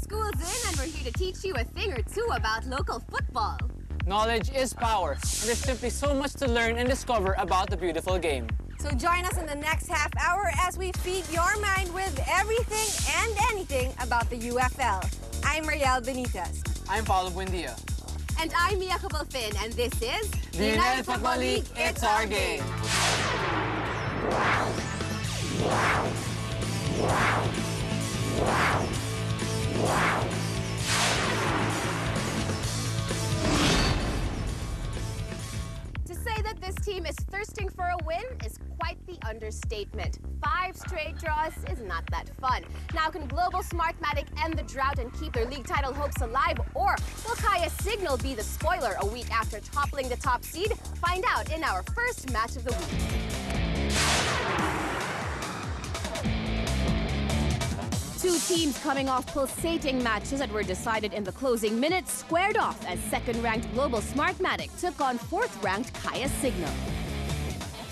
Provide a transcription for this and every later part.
School's in and we're here to teach you a thing or two about local football. Knowledge is power, and there's simply so much to learn and discover about the beautiful game. So join us in the next half hour as we feed your mind with everything and anything about the UFL. I'm Mariel Benitez. I'm Paulo Buendia. And I'm Mia Cabalfin, and this is The United Football League, it's our game. To say that this team is thirsting for a win is quite the understatement. 5 straight draws is not that fun. Now, can Global Smartmatic end the drought and keep their league title hopes alive? Or will Kaya Signal be the spoiler a week after toppling the top seed? Find out in our first match of the week. 2 teams coming off pulsating matches that were decided in the closing minutes squared off as second-ranked Global Smartmatic took on 4th-ranked Kaya Signal.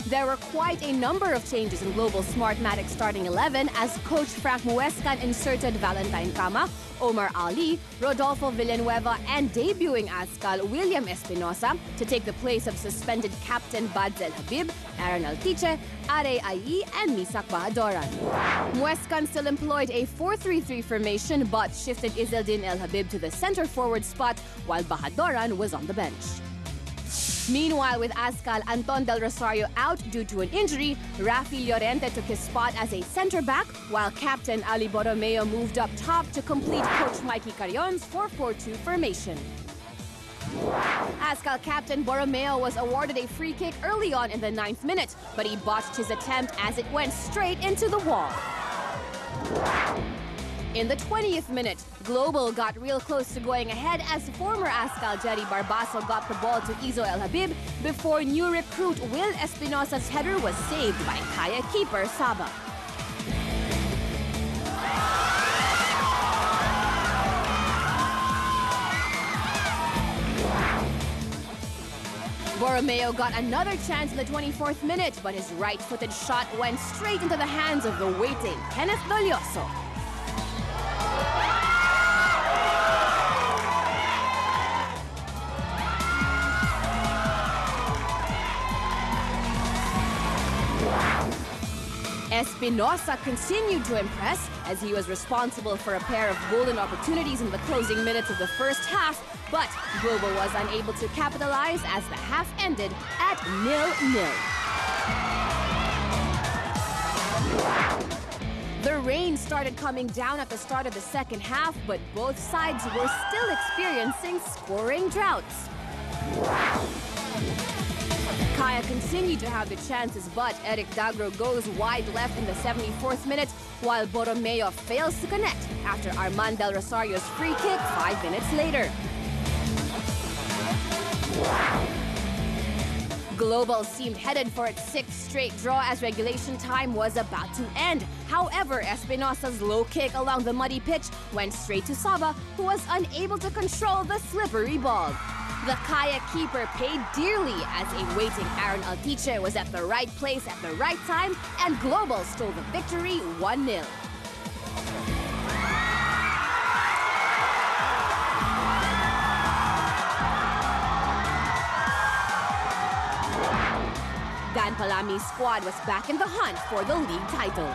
There were quite a number of changes in Global Smartmatic starting 11 as coach Frank Muescan inserted Valentine Cama, Omar Ali, Rodolfo Villanueva, and debuting Ascal William Espinosa to take the place of suspended captain Badzel Habib, Aaron Altiche, Are Ayi, and Misak Bahadoran. Muescan still employed a 4-3-3 formation but shifted Izeldin El Habib to the center forward spot while Bahadoran was on the bench. Meanwhile, with Ascal Anton Del Rosario out due to an injury, Rafi Llorente took his spot as a center-back, while captain Ali Borromeo moved up top to complete coach Mikey Carrion's 4-4-2 formation. Ascal captain Borromeo was awarded a free kick early on in the 9th minute, but he botched his attempt as it went straight into the wall. In the 20th minute, Global got real close to going ahead as former Ascal Jerry Barbaso got the ball to Izo El Habib before new recruit Will Espinosa's header was saved by Kaya keeper Saba. Borromeo got another chance in the 24th minute, but his right-footed shot went straight into the hands of the waiting Kenneth Dolioso. Espinosa continued to impress as he was responsible for a pair of golden opportunities in the closing minutes of the first half, but Global was unable to capitalize as the half ended at 0-0. The rain started coming down at the start of the second half, but both sides were still experiencing scoring droughts. Kaya continued to have the chances, but Eric Dagro goes wide left in the 74th minute, while Borromeo fails to connect after Armand Del Rosario's free kick 5 minutes later. Global seemed headed for its 6th straight draw as regulation time was about to end. However, Espinosa's low kick along the muddy pitch went straight to Saba, who was unable to control the slippery ball. The Kaya keeper paid dearly as a waiting Aaron Altiche was at the right place at the right time, and Global stole the victory 1-0. Dan Palami's squad was back in the hunt for the league title.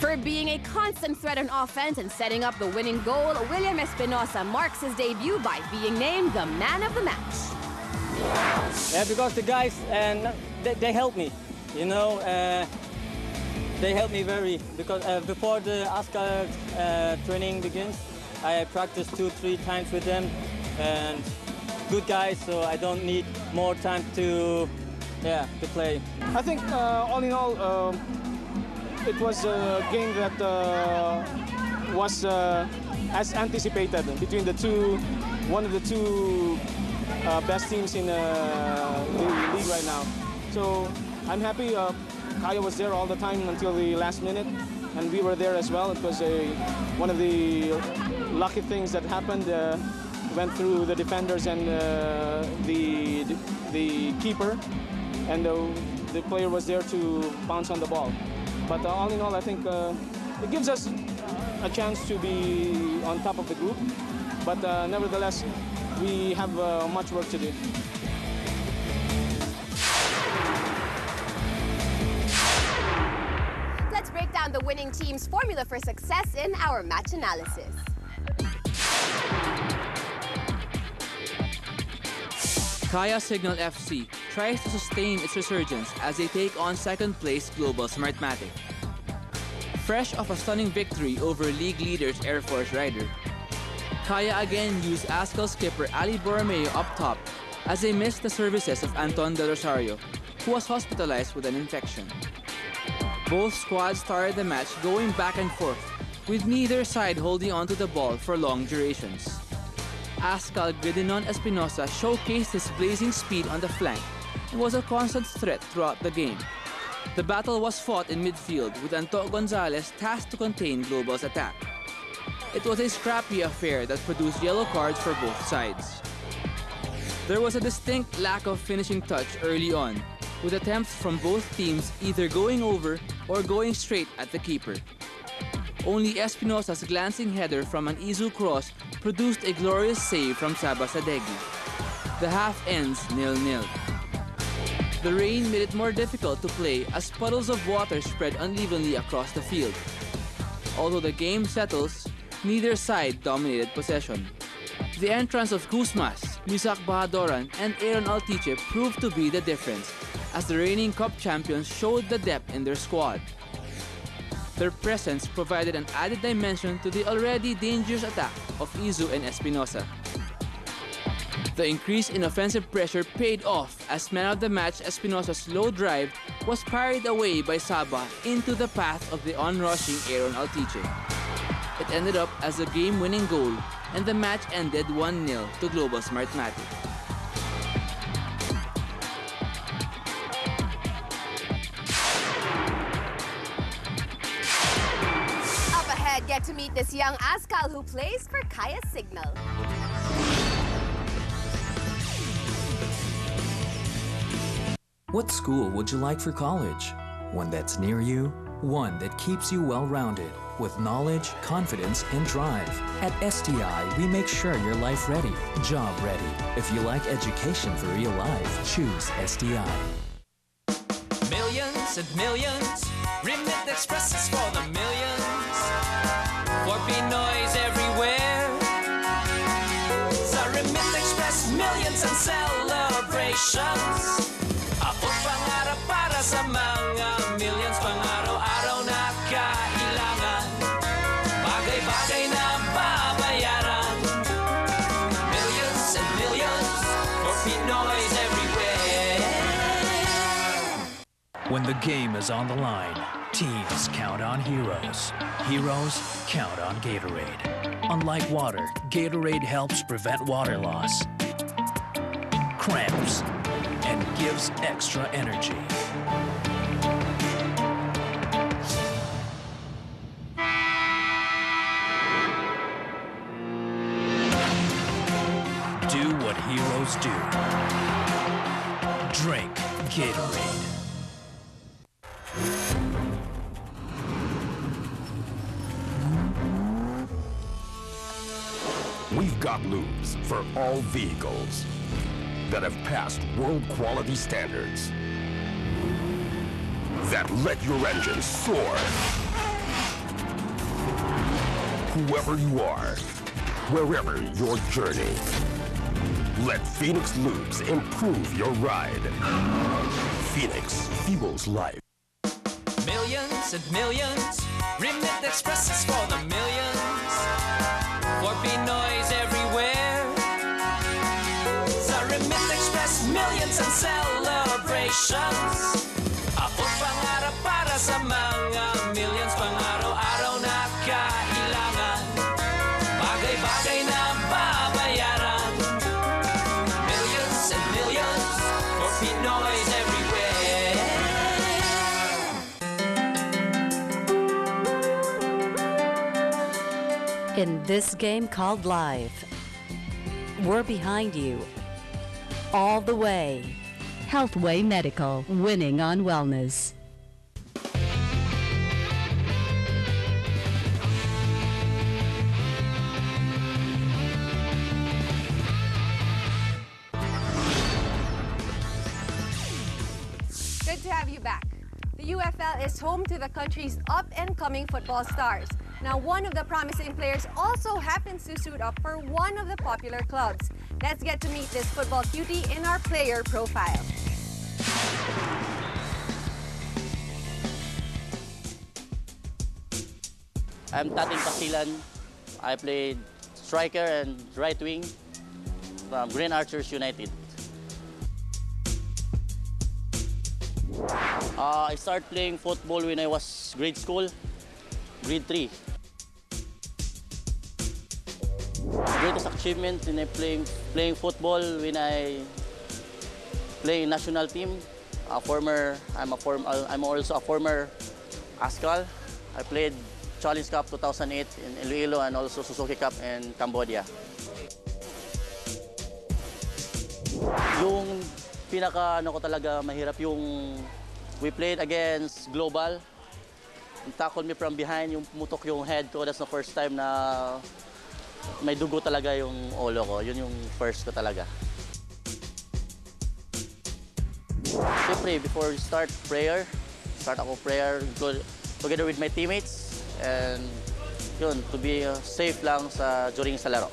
For being a constant threat on offense and setting up the winning goal, William Espinosa marks his debut by being named the man of the match. Yeah, because the guys, they helped me, you know. They helped me because before the ASCA training begins, I practice 2-3 times with them, and good guys, so I don't need more time to play. I think all in all, it was a game that was as anticipated between one of the two best teams in the league right now. So I'm happy Kaya was there all the time until the last minute, and we were there as well. It was one of the lucky things that happened. Went through the defenders and the keeper, and the player was there to bounce on the ball. But all in all, I think it gives us a chance to be on top of the group, but nevertheless, we have much work to do. Let's break down the winning team's formula for success in our match analysis. Kaya Signal FC tries to sustain its resurgence as they take on second-place Global Smartmatic. Fresh off a stunning victory over league leaders Air Force Rider, Kaya again used ASCAL skipper Ali Borromeo up top as they missed the services of Anton Del Rosario, who was hospitalized with an infection. Both squads started the match going back and forth, with neither side holding onto the ball for long durations. ASCAL Gidenon Espinosa showcased his blazing speed on the flank and was a constant threat throughout the game. The battle was fought in midfield, with Anto Gonzalez tasked to contain Global's attack. It was a scrappy affair that produced yellow cards for both sides. There was a distinct lack of finishing touch early on, with attempts from both teams either going over or going straight at the keeper. Only Espinosa's glancing header from an Izu cross produced a glorious save from Saba Sadeghi. The half ends 0-0. The rain made it more difficult to play as puddles of water spread unevenly across the field. Although the game settles, neither side dominated possession. The entrance of Kuzmas, Misak Bahadoran, and Aaron Altiche proved to be the difference, as the reigning cup champions showed the depth in their squad. Their presence provided an added dimension to the already dangerous attack of Izu and Espinosa. The increase in offensive pressure paid off as man of the match Espinosa's slow drive was parried away by Saba into the path of the onrushing Aaron Altiche. It ended up as a game-winning goal, and the match ended 1-0 to Global Smartmatic. Up ahead, get to meet this young ASCAL who plays for Kaya Signal. What school would you like for college? One that's near you? One that keeps you well-rounded, with knowledge, confidence, and drive. At STI, we make sure you're life ready, job ready. If you like education for real life, choose STI. Millions and millions, Remit Express is for the millions. For Pinoys everywhere. Sa Remit Express, millions and celebrations. Abot pangarap para sa mga millions, pang-araw-araw na kailangan. Bagay-bagay na babayaran. Millions and millions for Pinoys everywhere. When the game is on the line, teams count on heroes. Heroes count on Gatorade. Unlike water, Gatorade helps prevent water loss, cramps, and gives extra energy. Do what heroes do. Drink Gatorade. We've got lubes for all vehicles that have passed world quality standards, that let your engine soar. Whoever you are, wherever your journey, let Phoenix Lubes improve your ride. Phoenix fuels life. Millions and millions, Remit Express is for the millions. For Pinoys everywhere. Sa Remit Express, millions and celebrations. Abot pangarap para sa mga millions, pang-araw-araw na kailangan. Bagay-bagay na babayaran. Millions and millions for Pinoys everywhere. In this game called life, we're behind you all the way. Healthway Medical, winning on wellness. UFL is home to the country's up-and-coming football stars. Now, one of the promising players also happens to suit up for one of the popular clubs. Let's get to meet this football cutie in our player profile. I'm Tating Pasilan. I played striker and right wing from Green Archers United. I started playing football when I was grade school, grade 3. Greatest achievement in playing football when I play national team. I'm also a former ASCAL. I played Challenge Cup 2008 in Iloilo and also Suzuki Cup in Cambodia. Yung pinaka ko talaga mahirap yung we played against Global. He tackled me from behind, yung pumutok yung head ko. That's the first time na may dugo talaga yung ulo ko. Yun yung first ko talaga. Siyempre, before we start ako prayer together with my teammates. And yun, to be safe lang during sa laro.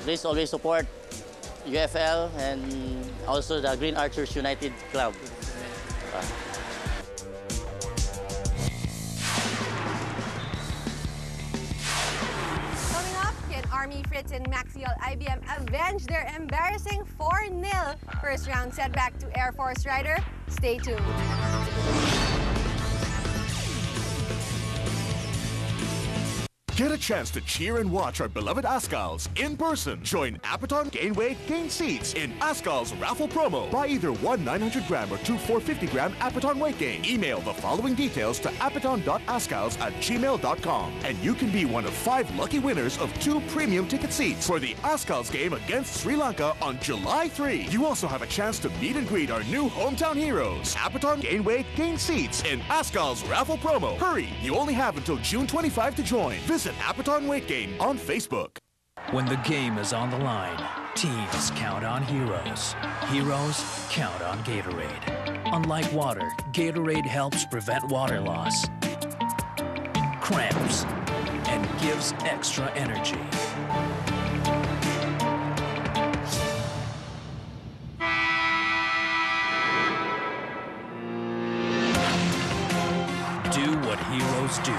Please always support UFL and also the Green Archers United Club. Coming up, can Army Fritz and Maxiol IBM avenge their embarrassing 4-0 first-round setback to Air Force Rider? Stay tuned. Get a chance to cheer and watch our beloved ASCALs in person. Join Apaton, gain weight, gain seats in ASCAL's raffle promo. Buy either one 900-gram or two 450-gram Apaton weight gain. Email the following details to apaton.ascals@gmail.com and you can be one of 5 lucky winners of 2 premium ticket seats for the ASCALs game against Sri Lanka on July 3. You also have a chance to meet and greet our new hometown heroes. Apaton, gain weight, gain seats in ASCAL's raffle promo. Hurry! You only have until June 25 to join. Visit Apaton Weight Gain on Facebook. When the game is on the line, teams count on heroes. Heroes count on Gatorade. Unlike water, Gatorade helps prevent water loss, cramps, and gives extra energy. Do what heroes do.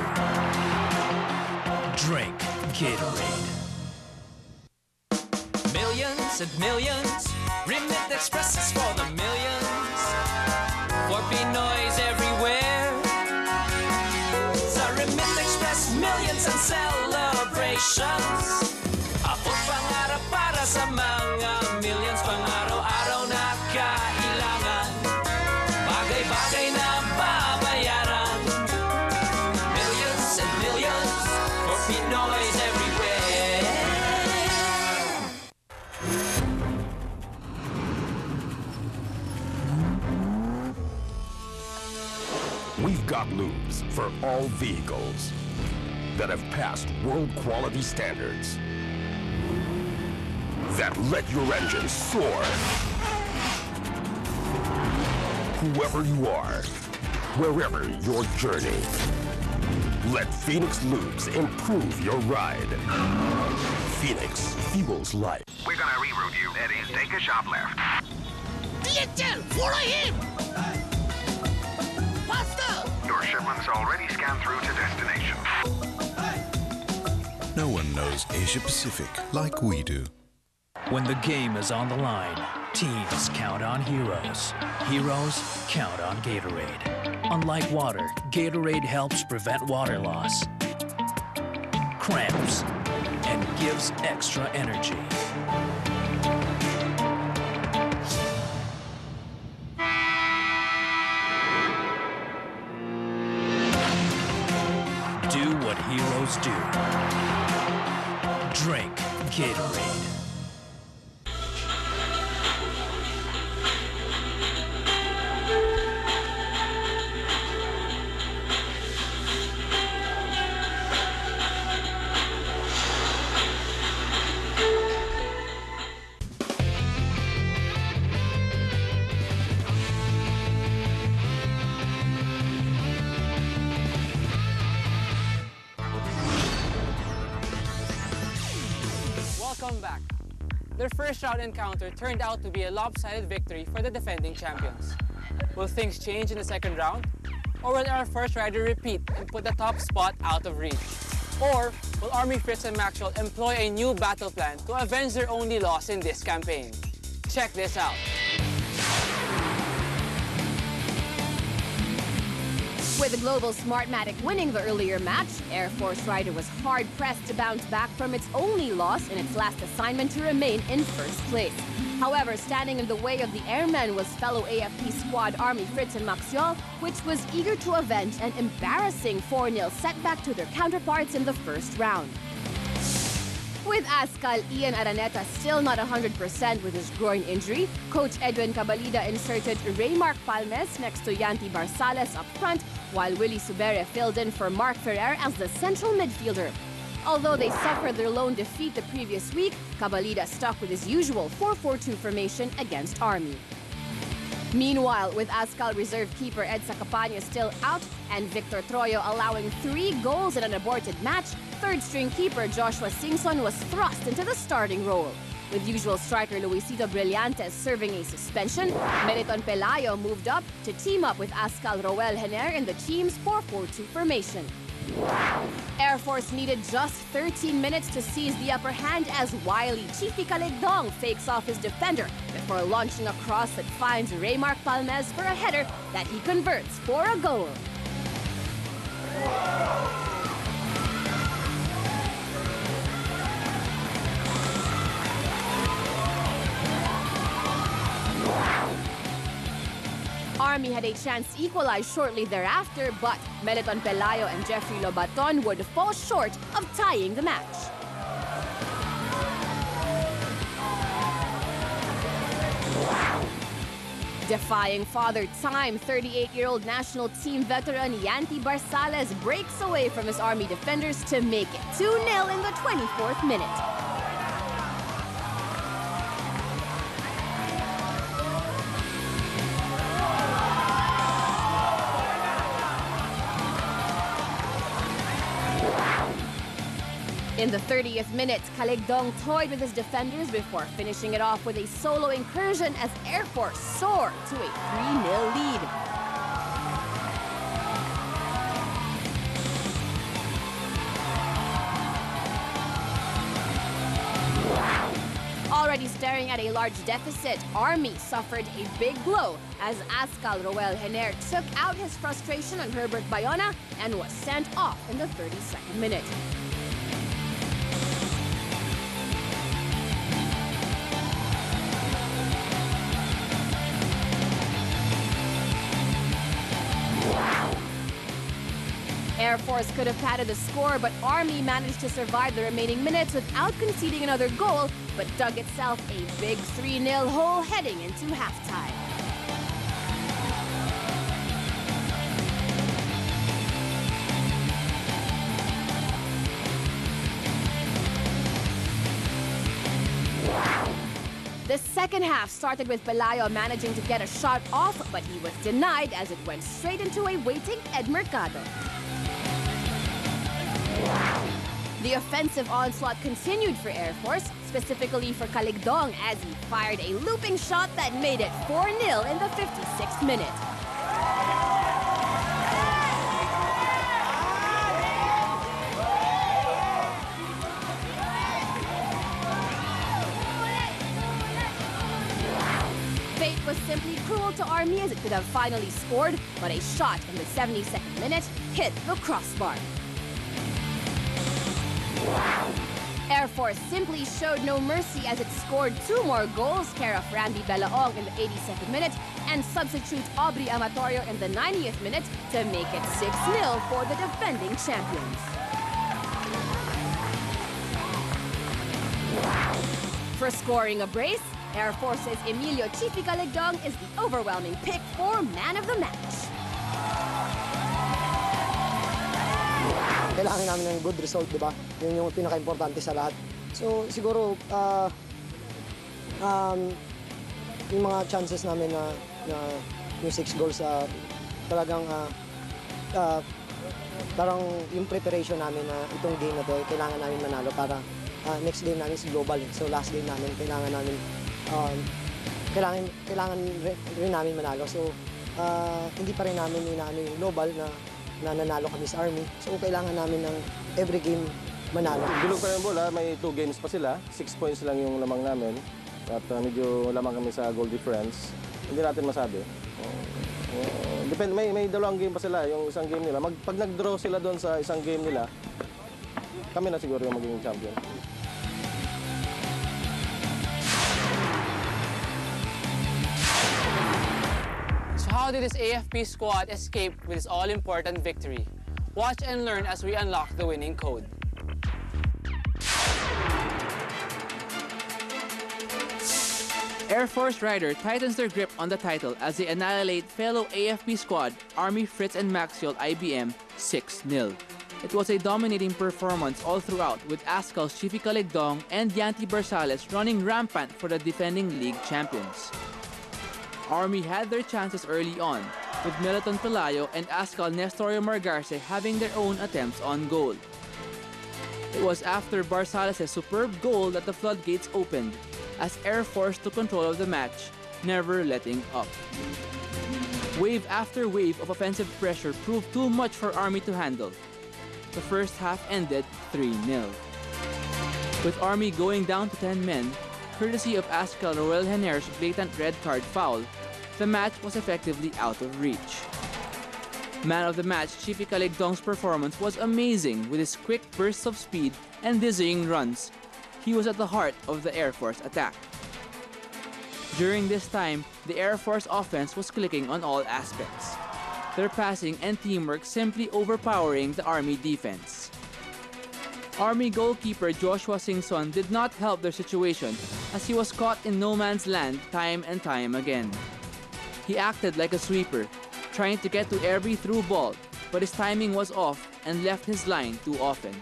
Drink Gatorade. Millions and millions, Remit Express is for the millions. For Pinoys everywhere. Sa Remit Express, millions and celebrations. Abot pangarap para sa mga millions, pang araw-araw na kailangan. Bagay-bagay na babayaran. Millions and millions for Pinoys everywhere. We've got lubes for all vehicles that have passed world quality standards, that let your engine soar. Whoever you are, wherever your journey, let Phoenix Lubes improve your ride. Phoenix fuels life. We're gonna reroute you. That is, take a sharp left. DHL, follow him! Faster! Your shipment's already scanned through to destination. No one knows Asia Pacific like we do. When the game is on the line, teams count on heroes. Heroes count on Gatorade. Unlike water, Gatorade helps prevent water loss, cramps, and gives extra energy. Do what heroes do. Drink Gatorade. comeback. Their first round encounter turned out to be a lopsided victory for the defending champions. Will things change in the second round? Or will Air Force Rider repeat and put the top spot out of reach? Or will Army Fritz and Maxwell employ a new battle plan to avenge their only loss in this campaign? Check this out. With the Global Smartmatic winning the earlier match, Air Force Rider was hard-pressed to bounce back from its only loss in its last assignment to remain in first place. However, standing in the way of the airmen was fellow AFP squad Army Fritz and Maxwell, which was eager to avenge an embarrassing 4-0 setback to their counterparts in the first round. With Ascal Ian Araneta still not 100% with his groin injury, Coach Edwin Cabalida inserted Raymark Palmes next to Yanti Barsales up front, while Willie Subere filled in for Mark Ferrer as the central midfielder. Although they suffered their lone defeat the previous week, Cabalida stuck with his usual 4-4-2 formation against Army. Meanwhile, with Ascal reserve keeper Ed Sacapanya still out and Victor Troyo allowing 3 goals in an aborted match, third-string keeper Joshua Singson was thrust into the starting role. With usual striker Luisito Brillantes serving a suspension, Meriton Pelayo moved up to team up with Ascal Roel Hener in the team's 4-4-2 formation. Air Force needed just 13 minutes to seize the upper hand as wily Chifi Caligdong fakes off his defender before launching a cross that finds Raymark Palmes for a header that he converts for a goal. Army had a chance to equalize shortly thereafter, but Meliton Pelayo and Jeffrey Lobaton would fall short of tying the match. Defying father time, 38-year-old national team veteran Yanti Barsales breaks away from his Army defenders to make it 2-0 in the 24th minute. In the 30th minute, Caligdong toyed with his defenders before finishing it off with a solo incursion as Air Force soared to a 3-0 lead. Already staring at a large deficit, Army suffered a big blow as Ascal Roel Hener took out his frustration on Herbert Bayona and was sent off in the 32nd minute. Air Force could have padded the score, but Army managed to survive the remaining minutes without conceding another goal, but dug itself a big 3-0 hole heading into halftime. The second half started with Pelayo managing to get a shot off, but he was denied as it went straight into a waiting Ed Mercado. The offensive onslaught continued for Air Force, specifically for Caligdong as he fired a looping shot that made it 4-0 in the 56th minute. Fate was simply cruel to Army as it could have finally scored, but a shot in the 72nd minute hit the crossbar. Air Force simply showed no mercy as it scored 2 more goals, care of Randy Belaong in the 82nd minute and substitute Aubrey Amatorio in the 90th minute to make it 6-0 for the defending champions. For scoring a brace, Air Force's Emilio Chifi Caligdong is the overwhelming pick for man of the match. Kailangan namin ng good result, di ba? Yun yung pinaka-importante sa lahat. So, siguro, yung mga chances namin na yung 6 goals, talagang parang yung preparation namin na itong game na to, kailangan namin manalo para next game namin is global. So last game namin, kailangan rin namin manalo. So hindi pa rin namin inaano yung global na nanalo kami sa Army. So kailangan namin ng every game manalo. Bilog pa yung bola, may 2 games pa sila. 6 points lang yung lamang namin. At medyo lamang kami sa goal difference. Hindi natin masabi. Depende, may 2 game pa sila, yung isang game nila. Pag nag-draw sila doon sa isang game nila, kami na siguro yung magiging champion. How did this AFP squad escape with this all-important victory? Watch and learn as we unlock the winning code. Air Force Rider tightens their grip on the title as they annihilate fellow AFP squad Army Fritz and Maxiol IBM 6-0. It was a dominating performance all throughout, with Ascal's Chifi Caligdong and Yanti Barsales running rampant for the defending league champions. Army had their chances early on, with Melaton Pelayo and Ascal Nestorio Margarce having their own attempts on goal. It was after Barsales' superb goal that the floodgates opened, as Air Force took control of the match, never letting up. Wave after wave of offensive pressure proved too much for Army to handle. The first half ended 3-0. With Army going down to 10 men, courtesy of Ascal Roel Hener's blatant red card foul, the match was effectively out of reach. Man of the match, Chifi Caligdong's performance was amazing with his quick bursts of speed and dizzying runs. He was at the heart of the Air Force attack. During this time, the Air Force offense was clicking on all aspects, their passing and teamwork simply overpowering the Army defense. Army goalkeeper Joshua Singson did not help their situation as he was caught in no man's land time and time again. He acted like a sweeper, trying to get to every through ball, but his timing was off and left his line too often.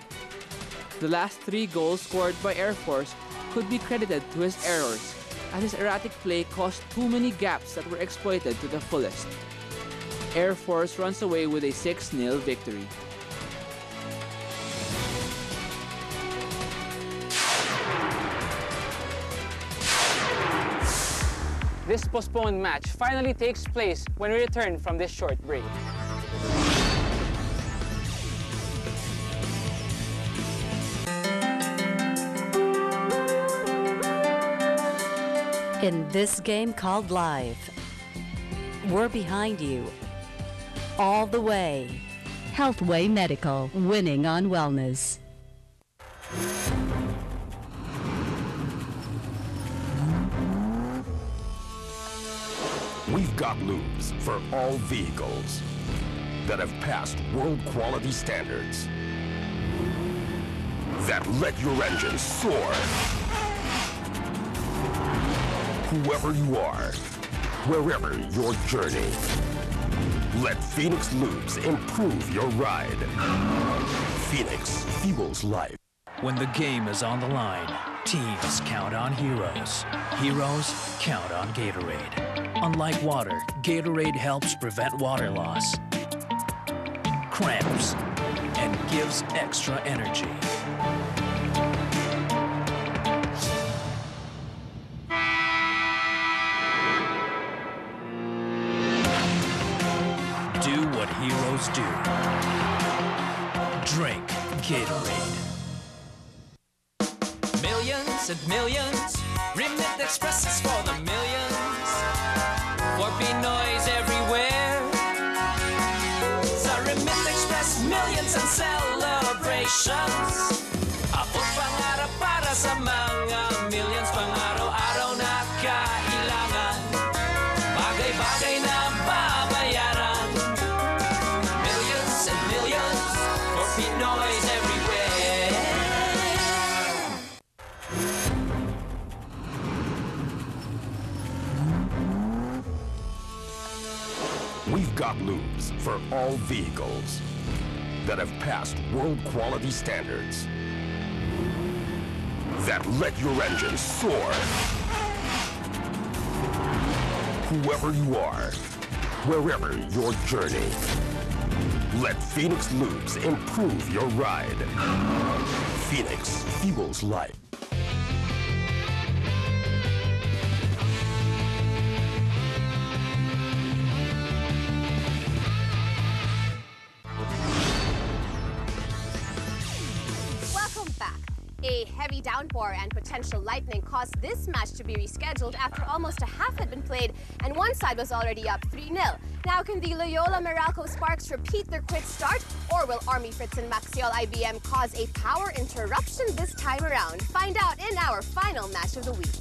The last 3 goals scored by Air Force could be credited to his errors, as his erratic play caused too many gaps that were exploited to the fullest. Air Force runs away with a 6-0 victory. This postponed match finally takes place when we return from this short break. In this game called life, we're behind you all the way. Healthway Medical, winning on wellness. We've got lubes for all vehicles that have passed world quality standards, that let your engine soar. Whoever you are, wherever your journey, let Phoenix Lubes improve your ride. Phoenix fuels life. When the game is on the line, teams count on heroes. Heroes count on Gatorade. Unlike water, Gatorade helps prevent water loss, cramps, and gives extra energy. Do what heroes do. Drink Gatorade. Millions and millions, Remit Express is for the millions. For Pinoys everywhere. Sa Remit Express, millions and celebrations. Abot pangarap para sa mga millions, pang-araw-araw na kailangan. Bagay-bagay na babayaran. Millions and millions for Pinoys everywhere. We've got lubes for all vehicles that have passed world quality standards, that let your engine soar. Whoever you are, wherever your journey, Let Phoenix Lubes improve your ride. Phoenix fuels life. Welcome back. A heavy downpour and potential lightning caused this match to be rescheduled after almost a half had been played and one side was already up 3-0. Now can the Loyola Meralco Sparks repeat their quick start, or will Army Fritz and Maxiol IBM cause a power interruption this time around? Find out in our final match of the week.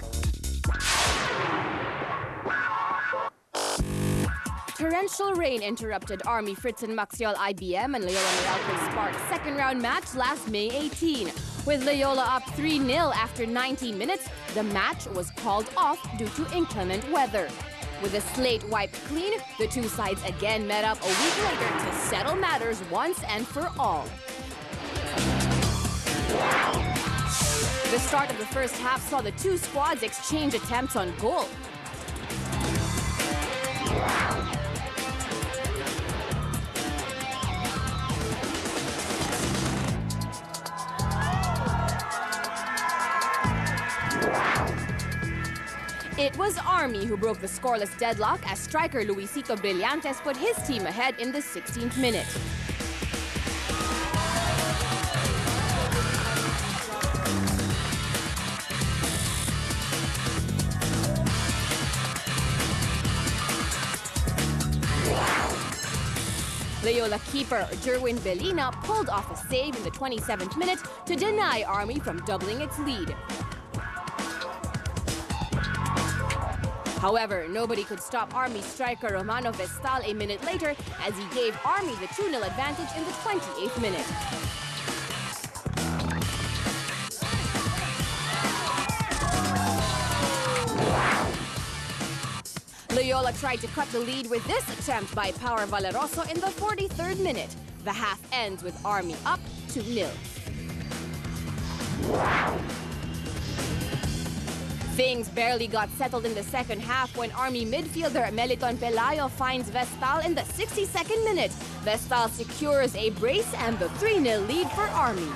Torrential rain interrupted Army Fritz and Maxiol IBM and Loyola Meralco Sparks' second round match last May 18. With Loyola up 3-0 after 19 minutes, the match was called off due to inclement weather. With the slate wiped clean, the two sides again met up a week later to settle matters once and for all. The start of the first half saw the two squads exchange attempts on goal. It was Army who broke the scoreless deadlock as striker Luisito Brillantes put his team ahead in the 16th minute. Loyola keeper Jerwin Belina pulled off a save in the 27th minute to deny Army from doubling its lead. However, nobody could stop Army striker Romano Vestal a minute later as he gave Army the 2-0 advantage in the 28th minute. Loyola tried to cut the lead with this attempt by Power Valeroso in the 43rd minute. The half ends with Army up 2-0. Things barely got settled in the second half when Army midfielder Meliton Pelayo finds Vestal in the 62nd minute. Vestal secures a brace and the 3-0 lead for Army.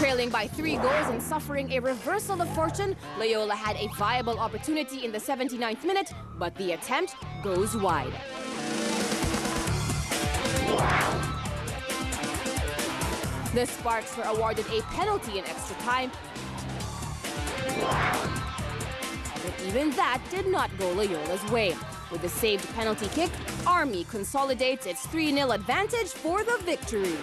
Trailing by 3 goals and suffering a reversal of fortune, Loyola had a viable opportunity in the 79th minute, but the attempt goes wide. The Sparks were awarded a penalty in extra time, but even that did not go Loyola's way. With the saved penalty kick, Army consolidates its 3-0 advantage for the victory.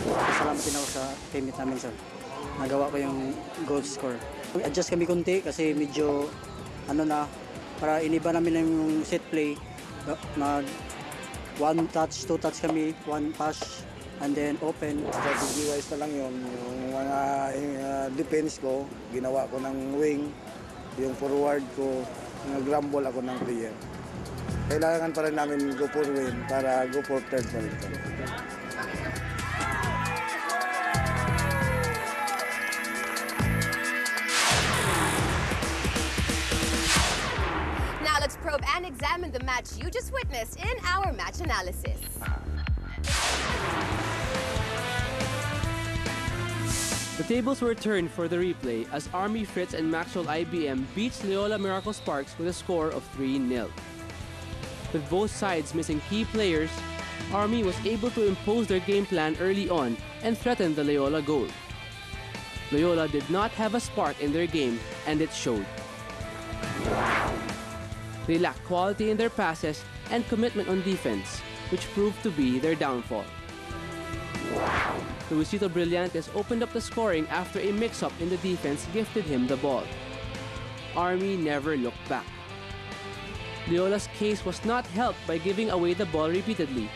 Salamat din ako sa teammate namin, sir. Nagawa ko yung goal score. Adjust kami konti kasi medyo para iniba namin yung set play. One touch, two touch kami, one pass, and then open. Strategy-wise na lang yun. Yung mga defense ko, ginawa ko ng wing. Yung forward ko, nag-rumble ako ng player. Kailangan pa rin namin go for win para go for third pa rin. Let's probe and examine the match you just witnessed in our match analysis. The tables were turned for the replay as Army Fritz and Maxwell IBM beats Loyola Meralco Sparks with a score of 3-0. With both sides missing key players, Army was able to impose their game plan early on and threaten the Loyola goal. Loyola did not have a spark in their game, and it showed. They lacked quality in their passes and commitment on defense, which proved to be their downfall. Luisito Brillantes opened up the scoring after a mix-up in the defense gifted him the ball. Army never looked back. Loyola's case was not helped by giving away the ball repeatedly,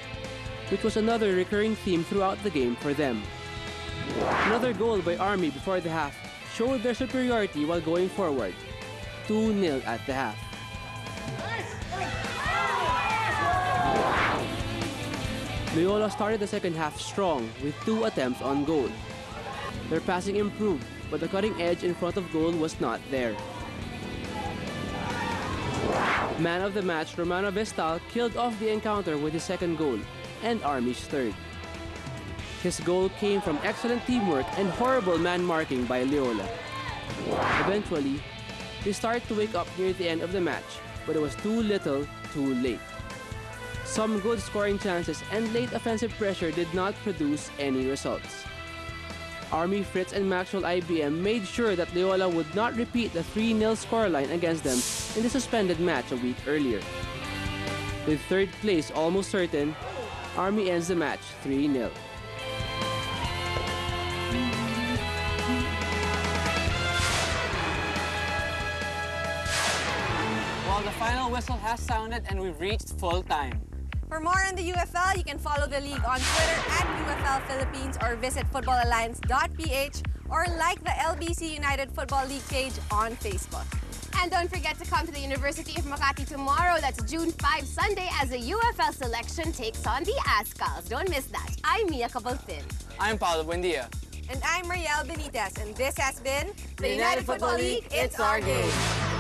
which was another recurring theme throughout the game for them. Another goal by Army before the half showed their superiority while going forward, 2-0 at the half. Loyola started the second half strong with 2 attempts on goal. Their passing improved but the cutting edge in front of goal was not there. Man of the match, Romano Vestal killed off the encounter with his second goal, and Army's third. His goal came from excellent teamwork and horrible man marking by Loyola. Eventually, they started to wake up near the end of the match, but it was too little, too late. Some good scoring chances and late offensive pressure did not produce any results. Army, Fritz, and Maxwell IBM made sure that Loyola would not repeat the 3-0 scoreline against them in the suspended match a week earlier. With third place almost certain, Army ends the match 3-0. Well, the final whistle has sounded and we've reached full time. For more on the UFL, you can follow the league on Twitter at UFL Philippines or visit footballalliance.ph or like the LBC United Football League page on Facebook. And don't forget to come to the University of Makati tomorrow. That's June 5, Sunday, as the UFL selection takes on the Ascals. Don't miss that. I'm Mia Cabaltin. I'm Paulo Buendia. And I'm Mariel Benitez. And this has been the United Football League. It's our game.